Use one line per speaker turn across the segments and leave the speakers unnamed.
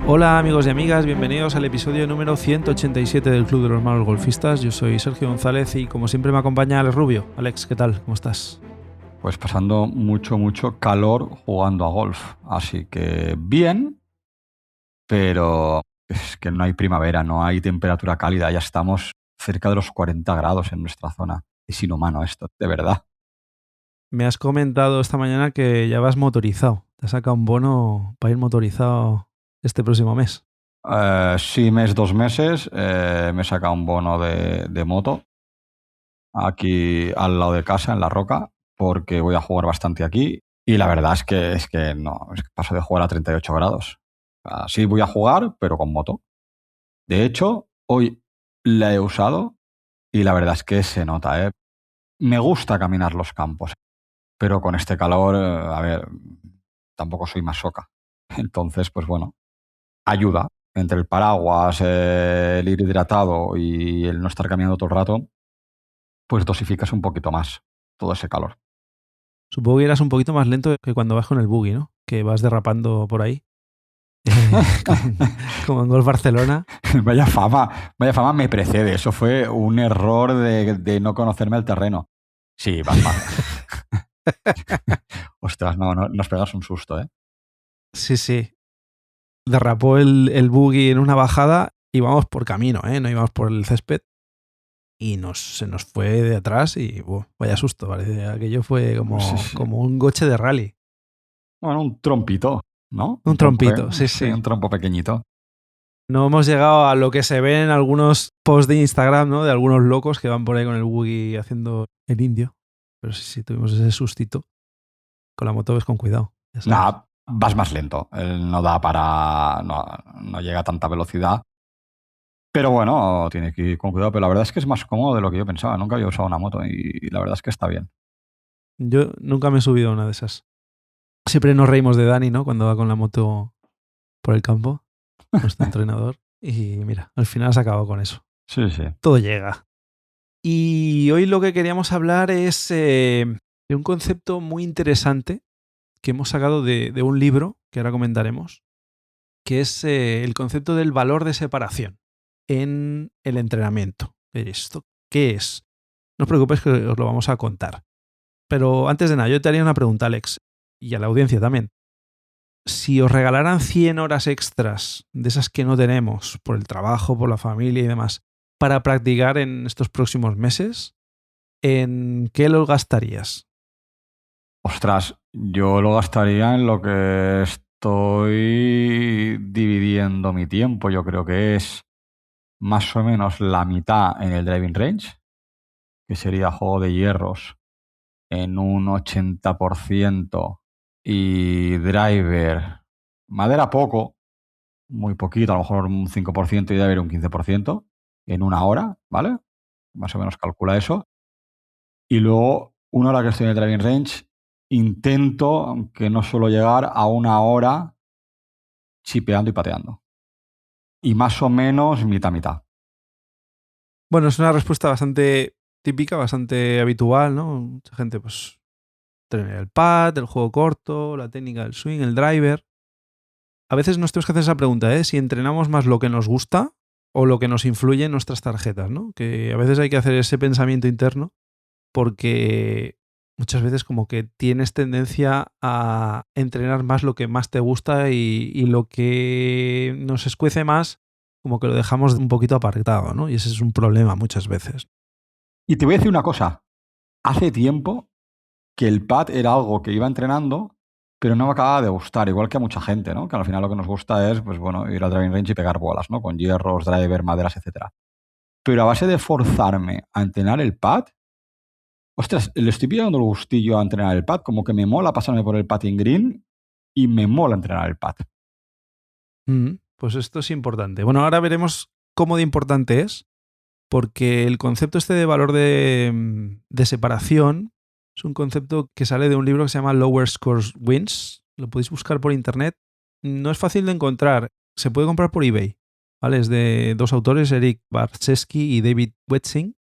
Hola amigos y amigas, bienvenidos al episodio número 187 del Club de los Malos Golfistas. Yo soy Sergio González y como siempre me acompaña Alex Rubio. Alex, ¿qué tal? ¿Cómo estás?
Pues pasando mucho calor jugando a golf. Así que bien, pero es que no hay primavera, no hay temperatura cálida. Ya estamos cerca de los 40 grados en nuestra zona. Es inhumano esto, de verdad.
Me has comentado esta mañana que ya vas motorizado. Te has sacado un bono para ir motorizado este próximo mes.
Sí, mes, 2 meses, me he sacado un bono de moto aquí al lado de casa, en La Roca, porque voy a jugar bastante aquí. Y la verdad es que no, es que paso de jugar a 38 grados. Sí voy a jugar, pero con moto. De hecho, hoy la he usado y la verdad es que se nota, ¿eh? Me gusta caminar los campos, pero con este calor, a ver, tampoco soy masoca. Entonces, pues bueno, ayuda. Entre el paraguas, el ir hidratado y el no estar caminando todo el rato, pues dosificas un poquito más todo ese calor.
Supongo que irás un poquito más lento que cuando vas con el buggy, ¿no? Que vas derrapando por ahí. Como en Golf Barcelona.
Vaya fama me precede. Eso fue un error de no conocerme el terreno. Sí, vas. Ostras, no, nos pegas un susto, ¿eh?
Sí. Derrapó el buggy en una bajada. Íbamos por camino, ¿eh? No íbamos por el césped. Y se nos fue de atrás y vaya susto. Parece aquello fue
Sí.
como un coche de rally.
Bueno, un trompito, ¿no?
Un trompito, sí.
Sí, un trompo pequeñito.
No hemos llegado a lo que se ve en algunos posts de Instagram, ¿no? De algunos locos que van por ahí con el buggy haciendo el indio. Pero sí, tuvimos ese sustito. Con la moto ves con cuidado, ya sabes.
Nada, vas más lento. Él no da para... No llega a tanta velocidad. Pero bueno, tiene que ir con cuidado. Pero la verdad es que es más cómodo de lo que yo pensaba. Nunca había usado una moto y la verdad es que está bien.
Yo nunca me he subido a una de esas. Siempre nos reímos de Dani, ¿no? Cuando va con la moto por el campo, nuestro entrenador. Y mira, al final has acabado con eso.
Sí.
Todo llega. Y hoy lo que queríamos hablar es de un concepto muy interesante que hemos sacado de un libro, que ahora comentaremos, que es el concepto del valor de separación en el entrenamiento. ¿Esto qué es? No os preocupéis que os lo vamos a contar. Pero antes de nada, yo te haría una pregunta, Alex, y a la audiencia también. Si os regalaran 100 horas extras, de esas que no tenemos, por el trabajo, por la familia y demás, para practicar en estos próximos meses, ¿en qué los gastarías?
Ostras, yo lo gastaría en lo que estoy dividiendo mi tiempo. Yo creo que es más o menos la mitad en el driving range, que sería juego de hierros en un 80% y driver, madera poco, muy poquito, a lo mejor un 5% y driver un 15% en una hora, ¿vale? Más o menos calcula eso. Y luego, una hora que estoy en el driving range, intento, aunque no suelo llegar, a una hora chipeando y pateando. Y más o menos mitad.
Bueno, es una respuesta bastante típica, bastante habitual, ¿no? Mucha gente, pues, tener el pad, el juego corto, la técnica del swing, el driver. A veces nos tenemos que hacer esa pregunta, ¿eh? Si entrenamos más lo que nos gusta o lo que nos influye en nuestras tarjetas, ¿no? Que a veces hay que hacer ese pensamiento interno porque muchas veces como que tienes tendencia a entrenar más lo que más te gusta y lo que nos escuece más como que lo dejamos un poquito apartado, ¿no? Y ese es un problema muchas veces.
Y te voy a decir una cosa. Hace tiempo que el pad era algo que iba entrenando, pero no me acababa de gustar, igual que a mucha gente, ¿no? Que al final lo que nos gusta es, pues bueno, ir al driving range y pegar bolas, ¿no? Con hierros, driver, maderas, etcétera. Pero a base de forzarme a entrenar el pad, ostras, le estoy pillando el gustillo a entrenar el pad, como que me mola pasarme por el putting green y me mola entrenar el pad.
Pues esto es importante. Bueno, ahora veremos cómo de importante es, porque el concepto este de valor de separación es un concepto que sale de un libro que se llama Lower Scores Wins. Lo podéis buscar por internet. No es fácil de encontrar. Se puede comprar por eBay. ¿Vale? Es de dos autores, Eric Barczewski y David Wetzing,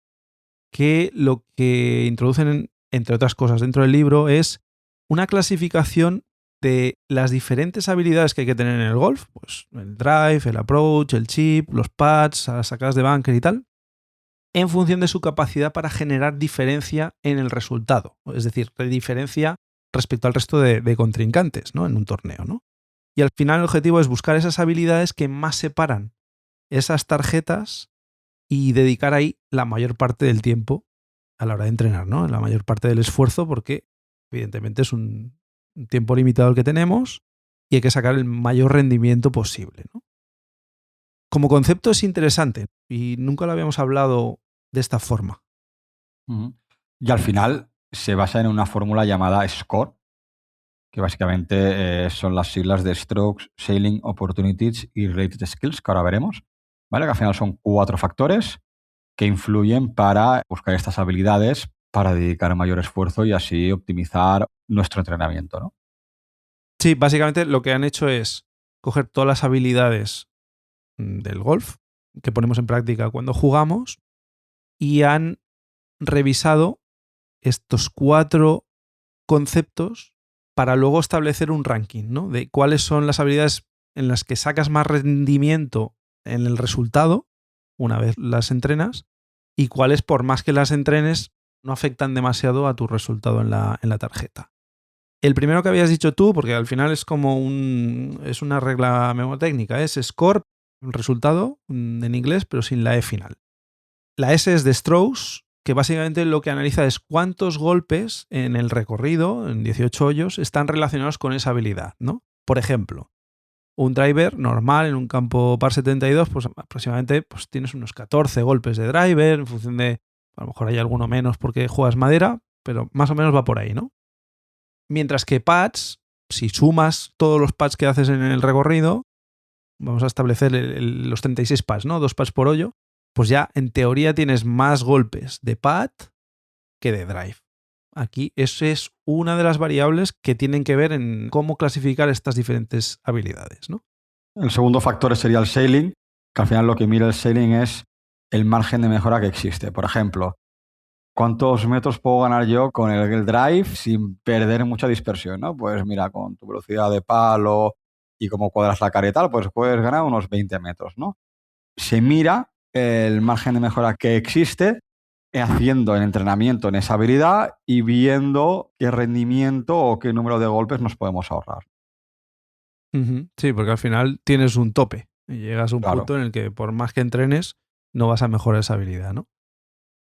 que lo que introducen, entre otras cosas, dentro del libro es una clasificación de las diferentes habilidades que hay que tener en el golf, pues el drive, el approach, el chip, los pads, las sacadas de bunker y tal, en función de su capacidad para generar diferencia en el resultado, es decir, diferencia respecto al resto de contrincantes, ¿no? En un torneo, ¿no? Y al final el objetivo es buscar esas habilidades que más separan esas tarjetas y dedicar ahí la mayor parte del tiempo a la hora de entrenar, ¿no? La mayor parte del esfuerzo, porque evidentemente es un tiempo limitado el que tenemos y hay que sacar el mayor rendimiento posible, ¿no? Como concepto es interesante y nunca lo habíamos hablado de esta forma.
Ujú. Y al final se basa en una fórmula llamada SCORE, que básicamente son las siglas de Strokes, Sailing, Opportunities y Related Skills, que ahora veremos, ¿vale? Que al final son 4 factores que influyen para buscar estas habilidades para dedicar mayor esfuerzo y así optimizar nuestro entrenamiento, ¿no?
Sí, básicamente lo que han hecho es coger todas las habilidades del golf que ponemos en práctica cuando jugamos y han revisado estos 4 conceptos para luego establecer un ranking, ¿no? De cuáles son las habilidades en las que sacas más rendimiento en el resultado una vez las entrenas y cuáles, por más que las entrenes, no afectan demasiado a tu resultado en la tarjeta. El primero que habías dicho tú, porque al final es como es una regla mnemotécnica, es score, el resultado en inglés, pero sin la E final. La S es de Strokes, que básicamente lo que analiza es cuántos golpes en el recorrido, en 18 hoyos, están relacionados con esa habilidad, ¿no? Por ejemplo, un driver normal en un campo par 72, pues aproximadamente pues tienes unos 14 golpes de driver, en función de, a lo mejor hay alguno menos porque juegas madera, pero más o menos va por ahí, ¿no? Mientras que pads, si sumas todos los pads que haces en el recorrido, vamos a establecer los 36 pads, ¿no? 2 pads por hoyo, pues ya en teoría tienes más golpes de pad que de drive. Aquí esa es una de las variables que tienen que ver en cómo clasificar estas diferentes habilidades, ¿no?
El segundo factor sería el sailing, que al final lo que mira el sailing es el margen de mejora que existe. Por ejemplo, ¿cuántos metros puedo ganar yo con el drive sin perder mucha dispersión, ¿no? Pues mira, con tu velocidad de palo y cómo cuadras la cara y tal, pues puedes ganar unos 20 metros, ¿no? Se mira el margen de mejora que existe haciendo el entrenamiento en esa habilidad y viendo qué rendimiento o qué número de golpes nos podemos ahorrar.
Sí, porque al final tienes un tope y llegas a un
Claro.
punto en el que por más que entrenes no vas a mejorar esa habilidad, ¿no?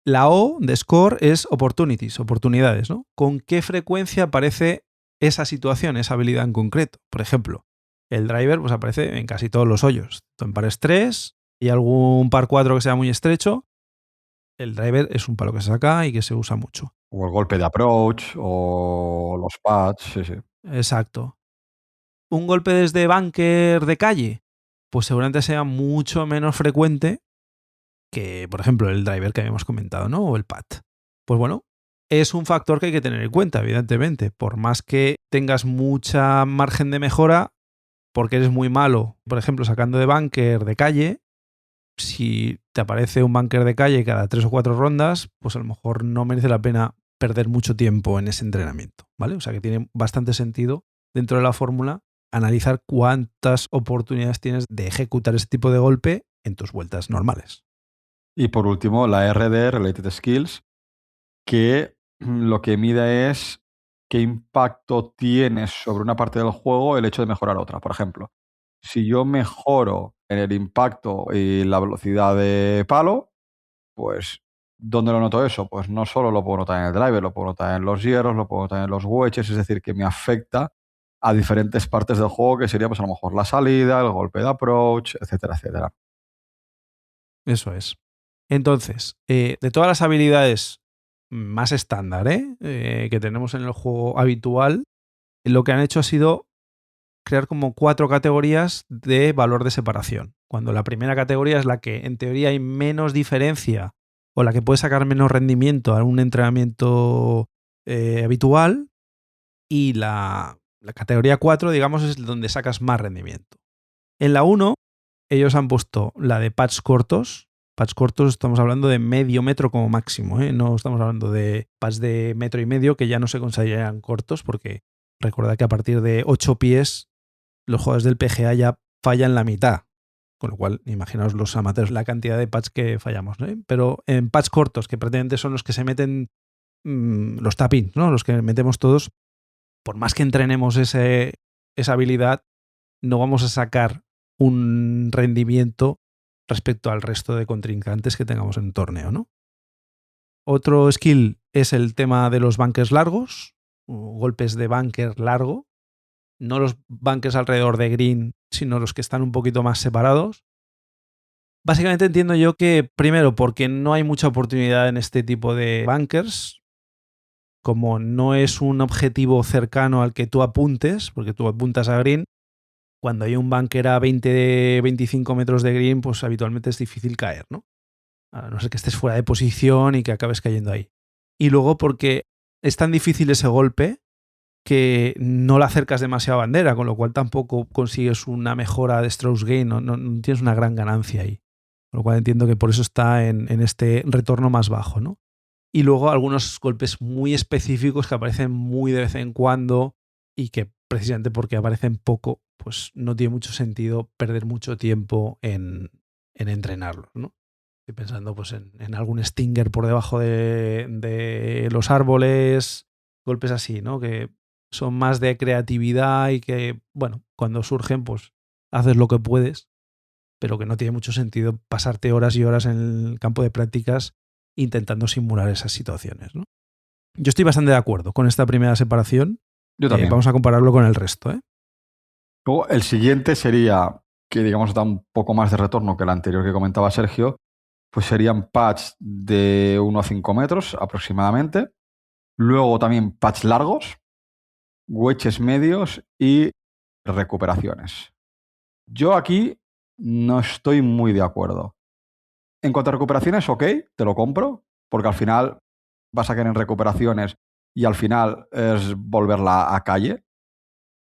La O de score es opportunities, oportunidades, ¿no? ¿Con qué frecuencia aparece esa situación, esa habilidad en concreto? Por ejemplo, el driver pues aparece en casi todos los hoyos, en pares 3 y algún par 4 que sea muy estrecho. El driver es un palo que se saca y que se usa mucho.
O el golpe de approach o los pads, sí, sí.
Exacto. Un golpe desde bunker de calle, pues seguramente sea mucho menos frecuente que, por ejemplo, el driver que habíamos comentado, ¿no? O el pad. Pues bueno, es un factor que hay que tener en cuenta, evidentemente. Por más que tengas mucha margen de mejora, porque eres muy malo, por ejemplo, sacando de bunker de calle, si te aparece un bunker de calle cada 3 o 4 rondas, pues a lo mejor no merece la pena perder mucho tiempo en ese entrenamiento, ¿vale? O sea que tiene bastante sentido dentro de la fórmula analizar cuántas oportunidades tienes de ejecutar ese tipo de golpe en tus vueltas normales.
Y por último, la RD, Related Skills, que lo que mide es qué impacto tiene sobre una parte del juego el hecho de mejorar otra. Por ejemplo, si yo mejoro en el impacto y la velocidad de palo, pues ¿dónde lo noto eso? Pues no solo lo puedo notar en el driver, lo puedo notar en los hierros, lo puedo notar en los wedges, es decir, que me afecta a diferentes partes del juego, que sería pues a lo mejor la salida, el golpe de approach, etcétera, etcétera.
Eso es. Entonces, de todas las habilidades más estándar que tenemos en el juego habitual, lo que han hecho ha sido crear como 4 categorías de valor de separación. Cuando la primera categoría es la que en teoría hay menos diferencia o la que puede sacar menos rendimiento a un entrenamiento habitual, y la categoría 4, digamos, es donde sacas más rendimiento. En la 1, ellos han puesto la de pads cortos. Pads cortos estamos hablando de medio metro como máximo, ¿eh? No estamos hablando de pads de metro y medio que ya no se consideran cortos porque Recordad que a partir de 8 pies los jugadores del PGA ya fallan la mitad. Con lo cual, imaginaos los amateurs la cantidad de putts que fallamos, ¿no? Pero en putts cortos, que prácticamente son los que se meten los tap-ins, ¿no? Los que metemos todos, por más que entrenemos esa habilidad, no vamos a sacar un rendimiento respecto al resto de contrincantes que tengamos en el torneo, ¿no? Otro skill es el tema de los bunkers largos, o golpes de bunker largo. No los bunkers alrededor de green, sino los que están un poquito más separados. Básicamente entiendo yo que, primero, porque no hay mucha oportunidad en este tipo de bunkers, como no es un objetivo cercano al que tú apuntes, porque tú apuntas a green, cuando hay un bunker a 20-25 metros de green, pues habitualmente es difícil caer, ¿no? A no ser que estés fuera de posición y que acabes cayendo ahí. Y luego porque es tan difícil ese golpe que no la acercas demasiado a bandera, con lo cual tampoco consigues una mejora de strokes gain, no tienes una gran ganancia ahí. Con lo cual entiendo que por eso está en este retorno más bajo, ¿no? Y luego algunos golpes muy específicos que aparecen muy de vez en cuando y que precisamente porque aparecen poco, pues no tiene mucho sentido perder mucho tiempo en entrenarlos, ¿no? Estoy pensando pues en algún stinger por debajo de los árboles, golpes así, ¿no? Que son más de creatividad y que, bueno, cuando surgen, pues haces lo que puedes, pero que no tiene mucho sentido pasarte horas y horas en el campo de prácticas intentando simular esas situaciones, ¿no? Yo estoy bastante de acuerdo con esta primera separación.
Yo también.
Vamos a compararlo con el resto, ¿eh?
Luego, el siguiente sería, que digamos da un poco más de retorno que el anterior que comentaba Sergio, pues serían patch de 1 a 5 metros aproximadamente. Luego también patch largos, wedges medios y recuperaciones. Yo aquí no estoy muy de acuerdo. En cuanto a recuperaciones, ok, te lo compro, porque al final vas a caer en recuperaciones y al final es volverla a calle.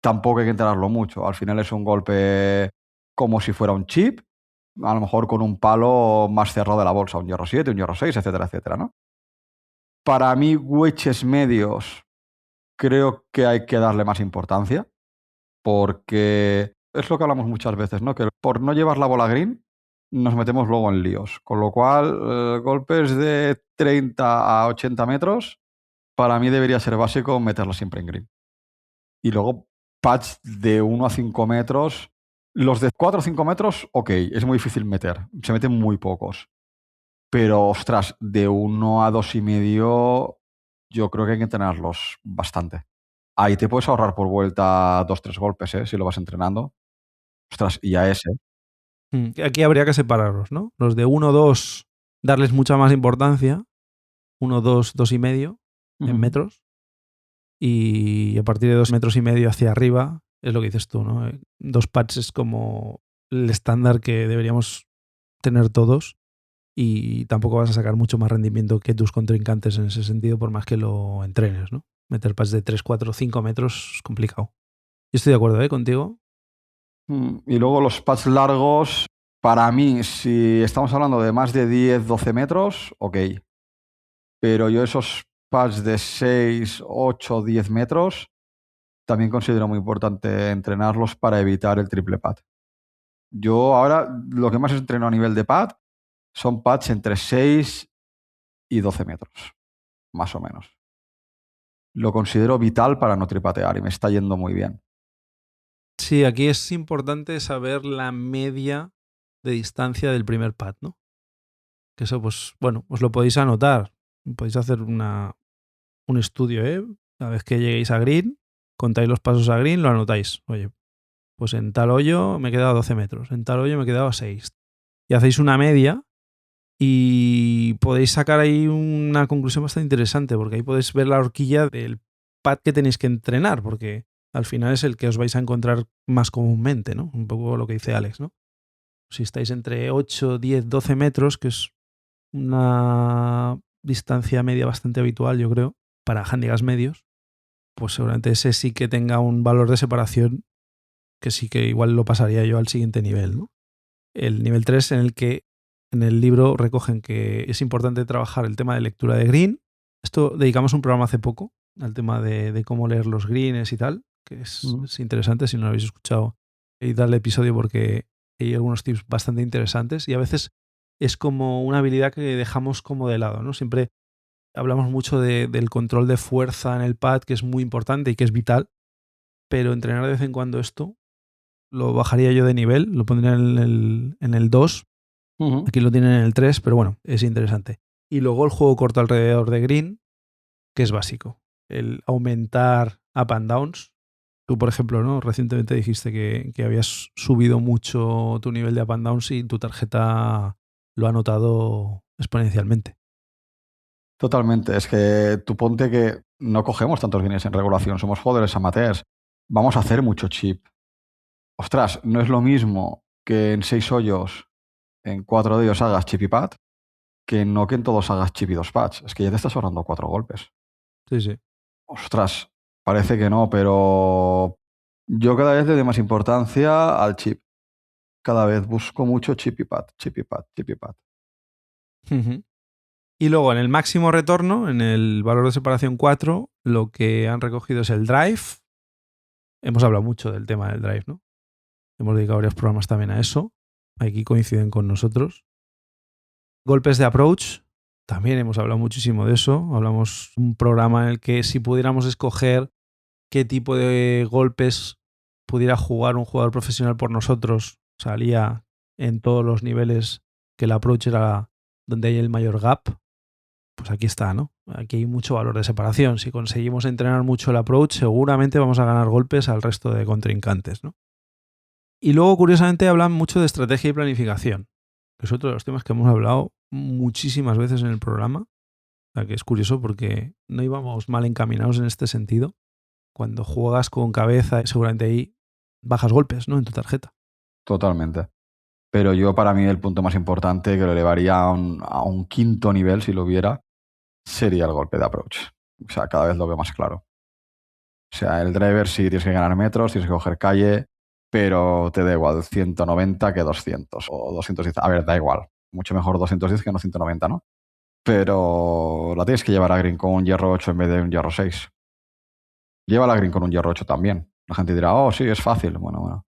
Tampoco hay que enterarlo mucho. Al final es un golpe como si fuera un chip, a lo mejor con un palo más cerrado de la bolsa, un hierro 7, un hierro 6, etcétera, etcétera, ¿no? Para mí, wedges medios, creo que hay que darle más importancia, porque es lo que hablamos muchas veces, ¿no? Que por no llevar la bola green, nos metemos luego en líos. Con lo cual, golpes de 30 a 80 metros, para mí debería ser básico meterla siempre en green. Y luego, patch de 1 a 5 metros. Los de 4 o 5 metros, ok, es muy difícil meter. Se meten muy pocos. Pero, ostras, de 1 a 2,5, yo creo que hay que entrenarlos bastante. Ahí te puedes ahorrar por vuelta 2-3 golpes, si lo vas entrenando. Ostras, y a ese.
Aquí habría que separarlos, ¿no? Los de 1-2, darles mucha más importancia. 1-2, 2,5 en metros. Y a partir de 2,5 metros hacia arriba, es lo que dices tú, ¿no? 2 patches es como el estándar que deberíamos tener todos y tampoco vas a sacar mucho más rendimiento que tus contrincantes en ese sentido por más que lo entrenes, ¿no? Meter patches de 3, 4, 5 metros es complicado. Yo estoy de acuerdo, contigo.
Y luego los pads largos, para mí, si estamos hablando de más de 10, 12 metros, ok. Pero yo esos pads de 6, 8, 10 metros también considero muy importante entrenarlos para evitar el triple pad. Yo ahora lo que más entreno a nivel de pad son pads entre 6 y 12 metros, más o menos. Lo considero vital para no tripatear y me está yendo muy bien.
Sí, aquí es importante saber la media de distancia del primer pad, ¿no? Que eso, pues, bueno, os lo podéis anotar. Podéis hacer un estudio, ¿eh? Cada vez que lleguéis a green, contáis los pasos a green, lo anotáis. Oye, pues en tal hoyo me he quedado a 12 metros, en tal hoyo me he quedado a 6. Y hacéis una media y podéis sacar ahí una conclusión bastante interesante, porque ahí podéis ver la horquilla del pad que tenéis que entrenar, porque al final es el que os vais a encontrar más comúnmente, ¿no? Un poco lo que dice Alex, ¿no? Si estáis entre 8, 10, 12 metros, que es una distancia media bastante habitual, yo creo, para handicaps medios, pues seguramente ese sí que tenga un valor de separación que sí que igual lo pasaría yo al siguiente nivel, ¿no? El nivel 3 en el que en el libro recogen que es importante trabajar el tema de lectura de green. Esto dedicamos un programa hace poco al tema de cómo leer los greens y tal. que es interesante. Si no lo habéis escuchado, id al episodio porque hay algunos tips bastante interesantes y a veces es como una habilidad que dejamos como de lado, ¿no? Siempre hablamos mucho del control de fuerza en el pad, que es muy importante y que es vital, pero entrenar de vez en cuando esto lo bajaría yo de nivel, lo pondría en el 2, aquí lo tienen en el 3, pero bueno, es interesante. Y luego el juego corto alrededor de green, que es básico. El aumentar up and downs. Tú, por ejemplo, ¿no? Recientemente dijiste que habías subido mucho tu nivel de up and downs y tu tarjeta lo ha notado exponencialmente.
Totalmente. Es que tú ponte que no cogemos tantos greens en regulación, somos jugadores amateurs. Vamos a hacer mucho chip. Ostras, no es lo mismo que en 6 hoyos, en 4 de ellos hagas chip y pad, que no que en todos hagas chip y 2 pads. Es que ya te estás ahorrando 4 golpes.
Sí, sí.
Ostras, parece que no, pero yo cada vez le doy más importancia al chip. Cada vez busco mucho chip y pad, chip y pad, chip y pad.
Ujú. Y luego en el máximo retorno, en el valor de separación 4, lo que han recogido es el drive. Hemos hablado mucho del tema del drive, ¿no? Hemos dedicado varios programas también a eso. Aquí coinciden con nosotros. Golpes de approach, también hemos hablado muchísimo de eso. Hablamos un programa en el que si pudiéramos escoger qué tipo de golpes pudiera jugar un jugador profesional por nosotros, salía en todos los niveles que el approach era donde hay el mayor gap. Pues aquí está, ¿no? Aquí hay mucho valor de separación. Si conseguimos entrenar mucho el approach, seguramente vamos a ganar golpes al resto de contrincantes, ¿no? Y luego, curiosamente, hablan mucho de estrategia y planificación, que es otro de los temas que hemos hablado muchísimas veces en el programa. O sea, que es curioso porque no íbamos mal encaminados en este sentido. Cuando juegas con cabeza, seguramente ahí bajas golpes, ¿no? En tu tarjeta.
Totalmente. Pero yo, para mí, el punto más importante, que lo elevaría a un quinto nivel, si lo hubiera, sería el golpe de approach. O sea, cada vez lo veo más claro. O sea, el driver sí tienes que ganar metros, tienes que coger calle, pero te da igual 190 que 200 o 210. A ver, da igual. Mucho mejor 210 que no 190, ¿no? Pero la tienes que llevar a green con un hierro 8 en vez de un hierro 6. Lleva la green con un hierro 8 también. La gente dirá, oh, sí, es fácil. Bueno.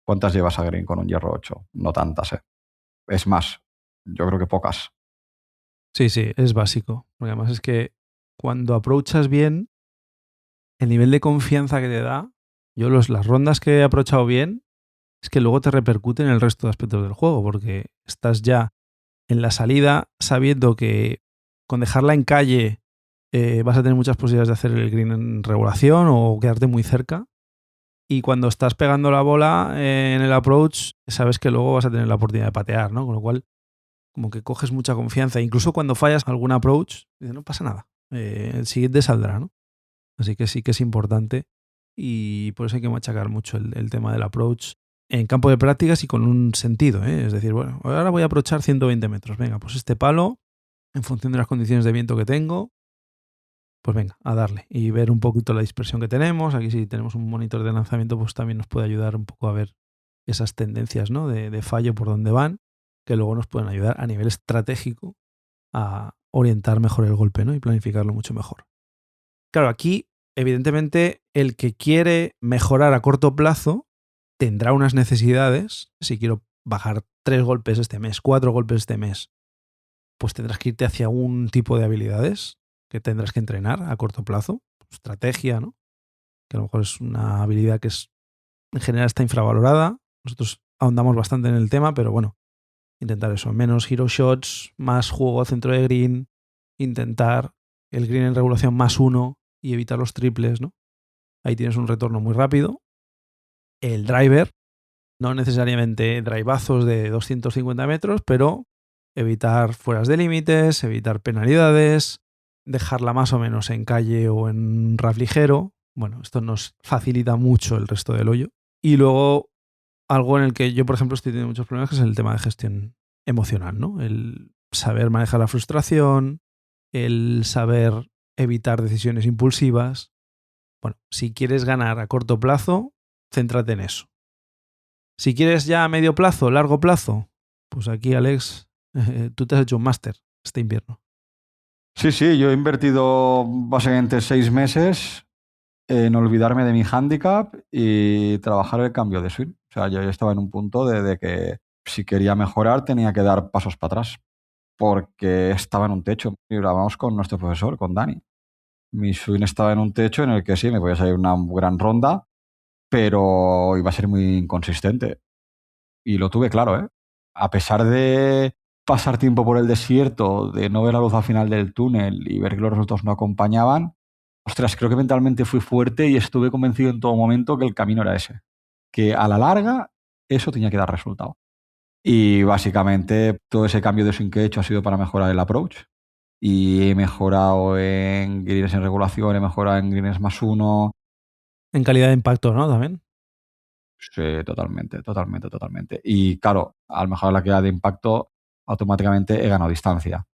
¿Cuántas llevas a green con un hierro 8? No tantas, ¿eh? Es más, yo creo que pocas.
Sí, sí, es básico. Porque además es que cuando aprovechas bien, el nivel de confianza que te da, las rondas que he aprovechado bien, es que luego te repercute en el resto de aspectos del juego, porque estás ya en la salida sabiendo que con dejarla en calle vas a tener muchas posibilidades de hacer el green en regulación o quedarte muy cerca. Y cuando estás pegando la bola en el approach, sabes que luego vas a tener la oportunidad de patear, ¿no? Con lo cual, como que coges mucha confianza. Incluso cuando fallas algún approach, dices, no pasa nada. El siguiente saldrá, ¿no? Así que sí que es importante y por eso hay que machacar mucho el tema del approach en campo de prácticas y con un sentido, ¿eh? Es decir, bueno, ahora voy a aprovechar 120 metros. Venga, pues este palo, en función de las condiciones de viento que tengo, pues venga, a darle y ver un poquito la dispersión que tenemos. Aquí si tenemos un monitor de lanzamiento, pues también nos puede ayudar un poco a ver esas tendencias, ¿no? de fallo por dónde van, que luego nos pueden ayudar a nivel estratégico a orientar mejor el golpe, ¿no? Y planificarlo mucho mejor. Claro, aquí, evidentemente, el que quiere mejorar a corto plazo tendrá unas necesidades. Si quiero bajar 3 golpes este mes, 4 golpes este mes, pues tendrás que irte hacia un tipo de habilidades que tendrás que entrenar a corto plazo. Estrategia, ¿no? Que a lo mejor es una habilidad que en general está infravalorada. Nosotros ahondamos bastante en el tema, pero bueno, intentar eso. Menos hero shots, más juego al centro de green, intentar el green en regulación +1 y evitar los triples, ¿no? Ahí tienes un retorno muy rápido. El driver, no necesariamente drivazos de 250 metros, pero evitar fueras de límites, evitar penalidades, dejarla más o menos en calle o en RAF ligero. Bueno, esto nos facilita mucho el resto del hoyo. Y luego, algo en el que yo, por ejemplo, estoy teniendo muchos problemas, que es el tema de gestión emocional, ¿no? El saber manejar la frustración, el saber evitar decisiones impulsivas. Bueno, si quieres ganar a corto plazo, céntrate en eso. Si quieres ya a medio plazo, largo plazo, pues aquí, Alex, tú te has hecho un máster este invierno.
Sí, yo he invertido básicamente 6 meses en olvidarme de mi handicap y trabajar el cambio de swing. O sea, yo ya estaba en un punto de que si quería mejorar tenía que dar pasos para atrás porque estaba en un techo. Y hablábamos con nuestro profesor, con Dani. Mi swing estaba en un techo en el que sí, me podía salir una gran ronda, pero iba a ser muy inconsistente. Y lo tuve claro, ¿eh? A pesar de pasar tiempo por el desierto, de no ver la luz al final del túnel y ver que los resultados no acompañaban, ostras, creo que mentalmente fui fuerte y estuve convencido en todo momento que el camino era ese. Que a la larga eso tenía que dar resultado. Y básicamente todo ese cambio de swing que he hecho ha sido para mejorar el approach. Y he mejorado en greens en regulación, he mejorado en greens +1.
En calidad de impacto, ¿no? También.
Sí, totalmente, totalmente, totalmente. Y claro, al mejorar la calidad de impacto, automáticamente he ganado distancia.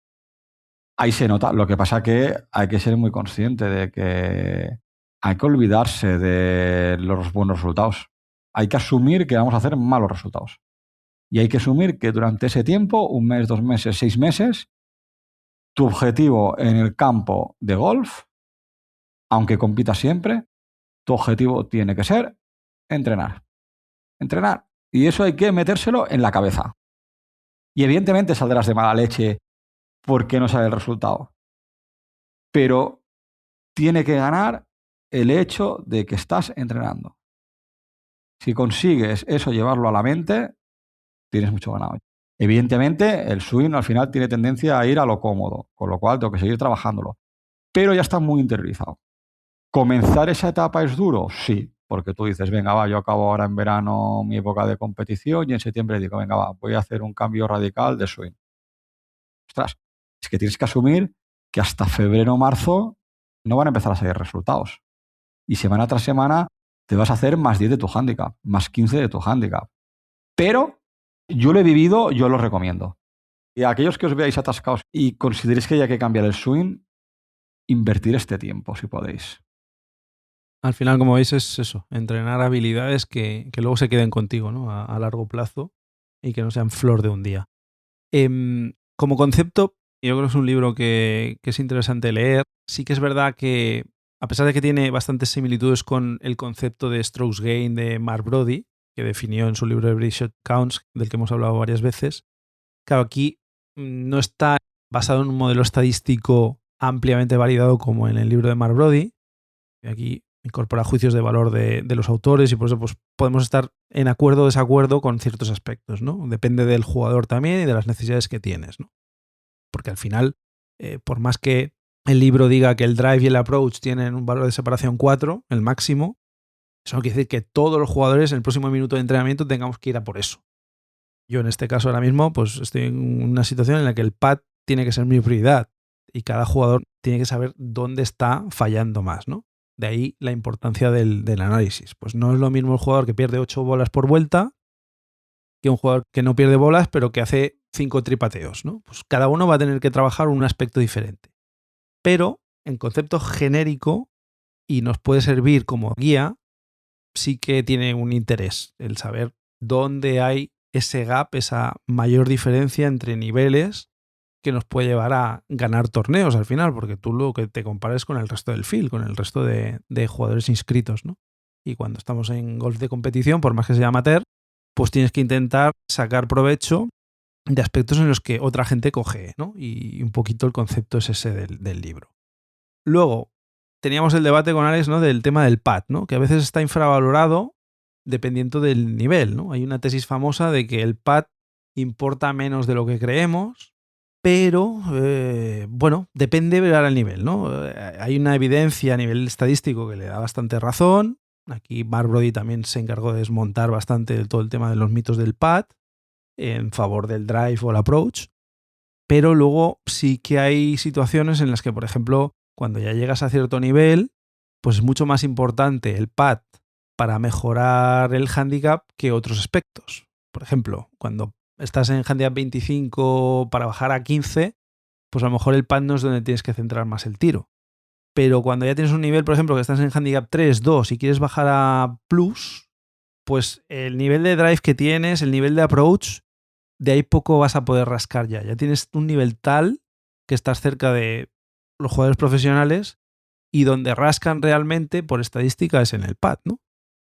Ahí se nota. Lo que pasa que hay que ser muy consciente de que hay que olvidarse de los buenos resultados. Hay que asumir que vamos a hacer malos resultados. Y hay que asumir que durante ese tiempo, 1 mes, 2 meses, 6 meses, tu objetivo en el campo de golf, aunque compitas siempre, tu objetivo tiene que ser entrenar. Entrenar. Y eso hay que metérselo en la cabeza. Y evidentemente saldrás de mala leche porque no sale el resultado. Pero tiene que ganar el hecho de que estás entrenando. Si consigues eso llevarlo a la mente, tienes mucho ganado. Evidentemente, el swing al final tiene tendencia a ir a lo cómodo, con lo cual tengo que seguir trabajándolo. Pero ya está muy interiorizado. ¿Comenzar esa etapa es duro? Sí, porque tú dices, venga, va, yo acabo ahora en verano mi época de competición y en septiembre digo, venga, va, voy a hacer un cambio radical de swing. Ostras, es que tienes que asumir que hasta febrero o marzo no van a empezar a salir resultados. Y semana tras semana te vas a hacer +10 de tu handicap, +15 de tu handicap. Pero yo lo he vivido, yo lo recomiendo. Y a aquellos que os veáis atascados y consideréis que hay que cambiar el swing, invertir este tiempo si podéis.
Al final, como veis, es eso, entrenar habilidades que luego se queden contigo, ¿no? A largo plazo y que no sean flor de un día. Como concepto, yo creo que es un libro que es interesante leer. Sí que es verdad que, a pesar de que tiene bastantes similitudes con el concepto de strokes gain de Mark Brody, que definió en su libro Every Shot Counts, del que hemos hablado varias veces, claro, aquí no está basado en un modelo estadístico ampliamente validado como en el libro de Mark Brody. Aquí incorpora juicios de valor de los autores y por eso pues, podemos estar en acuerdo o desacuerdo con ciertos aspectos, ¿no? Depende del jugador también y de las necesidades que tienes, ¿no? Porque al final, por más que el libro diga que el drive y el approach tienen un valor de separación 4, el máximo, eso no quiere decir que todos los jugadores en el próximo minuto de entrenamiento tengamos que ir a por eso. Yo en este caso ahora mismo pues estoy en una situación en la que el pad tiene que ser mi prioridad y cada jugador tiene que saber dónde está fallando más, ¿no? De ahí la importancia del análisis. Pues no es lo mismo el jugador que pierde 8 bolas por vuelta que un jugador que no pierde bolas pero que hace 5 tripateos, ¿no? Pues cada uno va a tener que trabajar un aspecto diferente. Pero en concepto genérico, y nos puede servir como guía, sí que tiene un interés el saber dónde hay ese gap, esa mayor diferencia entre niveles que nos puede llevar a ganar torneos al final, porque tú lo que te compares con el resto del field, con el resto de jugadores inscritos, ¿no? Y cuando estamos en golf de competición, por más que sea amateur, pues tienes que intentar sacar provecho de aspectos en los que otra gente coge, ¿no? Y un poquito el concepto es ese del libro. Luego, teníamos el debate con Alex, ¿no? Del tema del pad, ¿no? Que a veces está infravalorado dependiendo del nivel, ¿no? Hay una tesis famosa de que el pad importa menos de lo que creemos, pero bueno, depende del nivel, ¿no? Hay una evidencia a nivel estadístico que le da bastante razón. Aquí Mark Brody también se encargó de desmontar bastante todo el tema de los mitos del pad en favor del drive o el approach. Pero luego sí que hay situaciones en las que, por ejemplo, cuando ya llegas a cierto nivel, pues es mucho más importante el pad para mejorar el handicap que otros aspectos. Por ejemplo, cuando estás en handicap 25 para bajar a 15, pues a lo mejor el pad no es donde tienes que centrar más el tiro. Pero cuando ya tienes un nivel, por ejemplo, que estás en handicap 3, 2 y quieres bajar a plus, pues el nivel de drive que tienes, el nivel de approach, de ahí poco vas a poder rascar ya. Ya tienes un nivel tal que estás cerca de los jugadores profesionales y donde rascan realmente por estadística es en el pad, ¿no?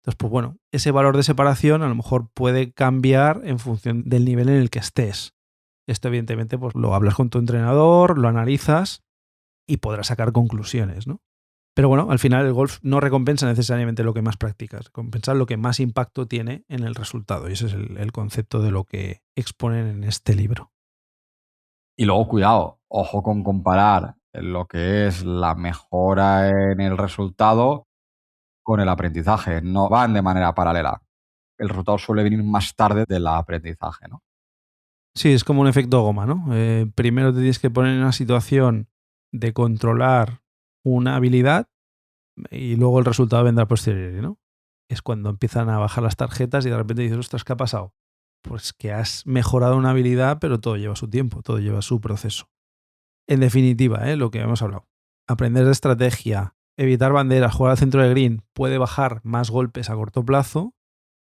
Entonces, pues bueno, ese valor de separación a lo mejor puede cambiar en función del nivel en el que estés. Esto evidentemente pues lo hablas con tu entrenador, lo analizas y podrás sacar conclusiones, ¿no? Pero bueno, al final el golf no recompensa necesariamente lo que más practicas, recompensa lo que más impacto tiene en el resultado. Y ese es el concepto de lo que exponen en este libro.
Y luego, cuidado, ojo con comparar lo que es la mejora en el resultado con el aprendizaje. No van de manera paralela. El resultado suele venir más tarde del aprendizaje, ¿no?
Sí, es como un efecto goma, ¿no? Primero te tienes que poner en una situación de controlar una habilidad y luego el resultado vendrá a posteriori, ¿no? Es cuando empiezan a bajar las tarjetas y de repente dices, ostras, ¿qué ha pasado? Pues que has mejorado una habilidad, pero todo lleva su tiempo, todo lleva su proceso. En definitiva, lo que hemos hablado. Aprender de estrategia, evitar banderas, jugar al centro de green, puede bajar más golpes a corto plazo,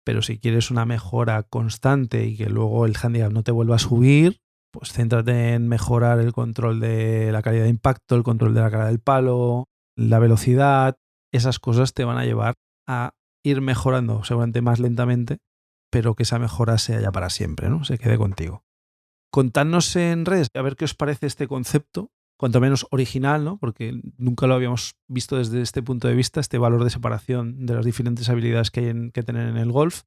pero si quieres una mejora constante y que luego el handicap no te vuelva a subir, pues céntrate en mejorar el control de la calidad de impacto, el control de la cara del palo, la velocidad. Esas cosas te van a llevar a ir mejorando seguramente más lentamente, pero que esa mejora sea ya para siempre, ¿no? Se quede contigo. Contadnos en redes a ver qué os parece este concepto, cuanto menos original, ¿no? Porque nunca lo habíamos visto desde este punto de vista, este valor de separación de las diferentes habilidades que hay que tener en el golf,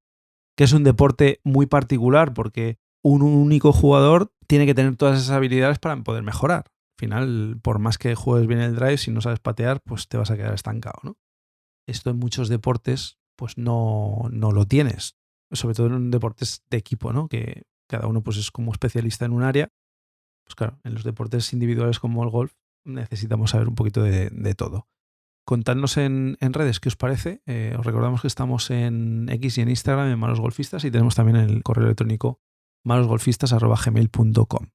que es un deporte muy particular porque un único jugador tiene que tener todas esas habilidades para poder mejorar. Al final, por más que juegues bien el drive, si no sabes patear, pues te vas a quedar estancado, ¿no? Esto en muchos deportes pues no lo tienes, sobre todo en deportes de equipo, ¿no? Que cada uno pues es como especialista en un área. Pues claro, en los deportes individuales como el golf necesitamos saber un poquito de todo. Contadnos en redes qué os parece. Os recordamos que estamos en X y en Instagram en Malos Golfistas y tenemos también el correo electrónico malosgolfistas@gmail.com.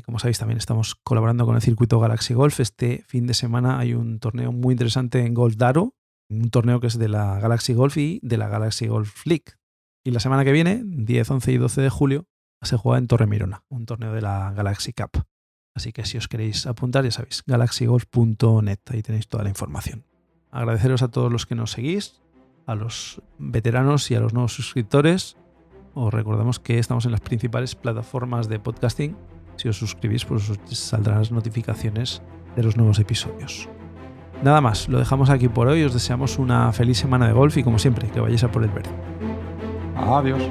Como sabéis, también estamos colaborando con el circuito Galaxy Golf. Este fin de semana hay un torneo muy interesante en Golf Daro, un torneo que es de la Galaxy Golf y de la Galaxy Golf League. Y la semana que viene, 10, 11 y 12 de julio, se juega en Torremirona, un torneo de la Galaxy Cup. Así que si os queréis apuntar, ya sabéis, galaxygolf.net, ahí tenéis toda la información. Agradeceros a todos los que nos seguís, a los veteranos y a los nuevos suscriptores. Os recordamos que estamos en las principales plataformas de podcasting. Si os suscribís, pues os saldrán las notificaciones de los nuevos episodios. Nada más, lo dejamos aquí por hoy. Os deseamos una feliz semana de golf y como siempre, que vayáis a por el verde.
Adiós.